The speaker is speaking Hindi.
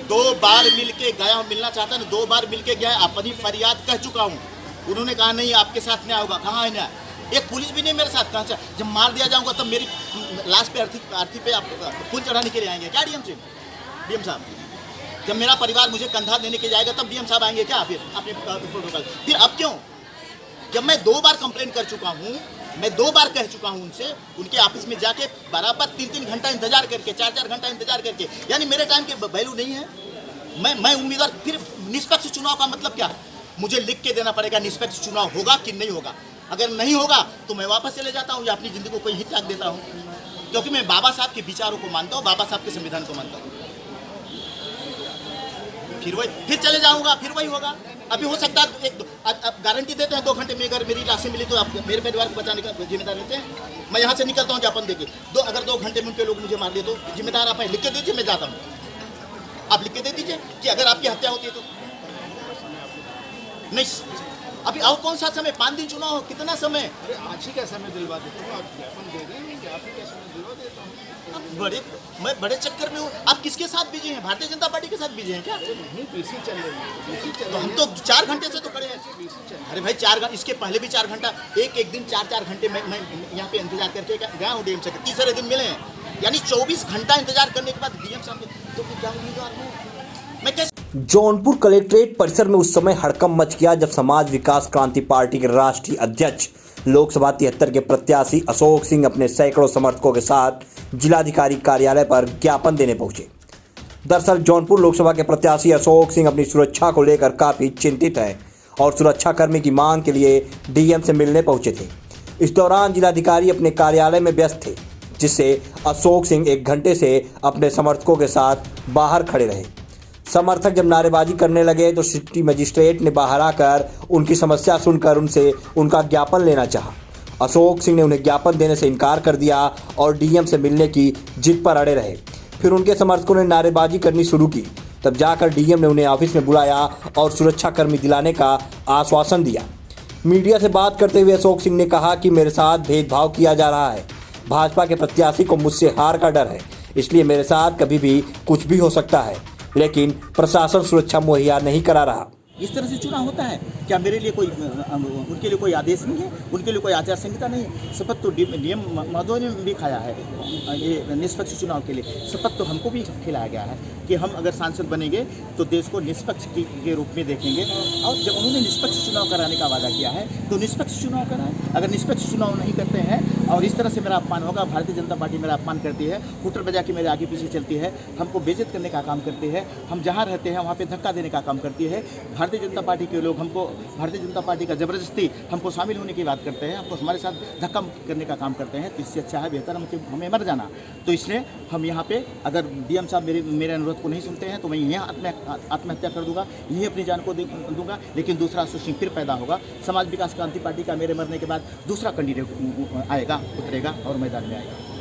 2 बार मिल के गया हूँ, मिलना चाहता है 2 बार मिल के गया, अपनी फरियाद कह चुका हूँ। उन्होंने कहा नहीं आपके साथ न्याय होगा। कहाँ है न्याय? एक पुलिस भी नहीं मेरे साथ। कहाँ से? जब मार दिया जाऊँगा तब मेरी लाश पे अर्थी पे आप फूल चढ़ाने के लिए आएंगे क्या डीएम साहब? जब मेरा परिवार मुझे कंधा देने के जाएगा तब डीएम साहब आएंगे क्या? फिर अपने प्रोटोकॉल फिर अब क्यों? जब मैं 2 बार कंप्लेंट कर चुका हूँ, मैं 2 बार कह चुका हूँ उनसे, उनके ऑफिस में जाके बराबर 3-3 घंटा इंतजार करके, 4-4 घंटा इंतजार करके, यानी मेरे टाइम की वैल्यू नहीं है। मैं उम्मीदवार। फिर निष्पक्ष चुनाव का मतलब क्या है? मुझे लिख के देना पड़ेगा निष्पक्ष चुनाव होगा कि नहीं होगा। अगर नहीं होगा तो मैं वापस चले जाता हूँ या अपनी ज़िंदगी को कोई हित त्याग देता हूँ, क्योंकि मैं बाबा साहब के विचारों को मानता हूँ, बाबा साहब के संविधान को मानता हूँ। फिर चले जाऊँगा, फिर वही होगा। अभी हो सकता है अब गारंटी देते हैं 2 घंटे में अगर मेरी लाशें मिली तो आप मेरे परिवार को बचाने का जिम्मेदार लेते हैं। मैं यहाँ से निकलता हूँ ज्ञापन देके, अगर 2 घंटे में उनके लोग मुझे मार दिए तो जिम्मेदार आप हैं। लिख के दीजिए, मैं जाता हूँ। आप लिख के दे दीजिए कि अगर आपकी हत्या होती है तो। नहीं, अभी और कौन सा समय? 5 दिन चुनाव, कितना समय? अरे आज ही का समय दिलवा देता हूँ, आप ज्ञापन दे देंगे, आप ही का समय दिलवा देता हूँ। मैं बड़े चक्कर में हूँ। आप किसके साथ बिजी हैं? भारतीय जनता पार्टी के साथ बिजी हैं क्या? नहीं, पीसी चल रही है, तो हम तो 4 घंटे से तो खड़े हैं। अरे भाई 4 घंटे, इसके पहले भी 4 घंटा, एक दिन 4-4 घंटे मैं यहाँ पे इंतजार करके गया हूँ डीएम साहब के। तीसरे दिन मिले हैं, यानी 24 घंटा इंतजार करने के बाद डीएम साहब तो क्या उम्मीदवार हूँ मैं? कैसे? जौनपुर कलेक्ट्रेट परिसर में उस समय हड़कंप मच गया जब समाज विकास क्रांति पार्टी के राष्ट्रीय अध्यक्ष लोकसभा 73 के प्रत्याशी अशोक सिंह अपने सैकड़ों समर्थकों के साथ जिलाधिकारी कार्यालय पर ज्ञापन देने पहुंचे। दरअसल जौनपुर लोकसभा के प्रत्याशी अशोक सिंह अपनी सुरक्षा को लेकर काफी चिंतित है और सुरक्षाकर्मी की मांग के लिए डीएम से मिलने पहुंचे थे। इस दौरान जिलाधिकारी अपने कार्यालय में व्यस्त थे, जिससे अशोक सिंह 1 घंटे से अपने समर्थकों के साथ बाहर खड़े रहे। समर्थक जब नारेबाजी करने लगे तो सिटी मजिस्ट्रेट ने बाहर आकर उनकी समस्या सुनकर उनसे उनका ज्ञापन लेना चाहा। अशोक सिंह ने उन्हें ज्ञापन देने से इनकार कर दिया और डीएम से मिलने की जिद पर अड़े रहे। फिर उनके समर्थकों ने नारेबाजी करनी शुरू की। तब जाकर डीएम ने उन्हें ऑफिस में बुलाया और सुरक्षाकर्मी दिलाने का आश्वासन दिया। मीडिया से बात करते हुए अशोक सिंह ने कहा कि मेरे साथ भेदभाव किया जा रहा है। भाजपा के प्रत्याशी को मुझसे हार का डर है, इसलिए मेरे साथ कभी भी कुछ भी हो सकता है, लेकिन प्रशासन सुरक्षा मुहैया नहीं करा रहा। इस तरह से चुनाव होता है क्या? मेरे लिए कोई उनके लिए कोई आदेश नहीं है, उनके लिए कोई आचार संहिता नहीं है। शपथ तो डीएम महोदय ने भी खाया है ये निष्पक्ष चुनाव के लिए। शपथ तो हमको भी खिलाया गया है कि हम अगर सांसद बनेंगे तो देश को निष्पक्ष के रूप में देखेंगे। और जब उन्होंने निष्पक्ष चुनाव कराने का वादा किया है तो निष्पक्ष चुनाव कराएं। अगर निष्पक्ष चुनाव नहीं करते हैं और इस तरह से मेरा अपमान होगा, भारतीय जनता पार्टी मेरा अपमान करती है, हुटर बजा के मेरे आगे पीछे चलती है, हमको बेइज्जत करने का काम करती है, हम जहाँ रहते हैं वहाँ पे धक्का देने का काम करती है। भारतीय जनता पार्टी के लोग हमको, भारतीय जनता पार्टी का ज़बरदस्ती हमको शामिल होने की बात करते हैं, हमको हमारे साथ धक्का करने का काम करते हैं। तो इससे अच्छा है, बेहतर हमें मर जाना। तो इसलिए हम यहाँ पे अगर डीएम साहब मेरे अनुरोध को नहीं सुनते हैं तो मैं यहाँ आत्महत्या कर दूंगा, यहीं अपनी जान को दूंगा। लेकिन दूसरा अशोक सिंह फिर पैदा होगा। समाज विकास क्रांति पार्टी का मेरे मरने के बाद दूसरा कैंडिडेट आएगा, उतरेगा और मैदान में आएगा।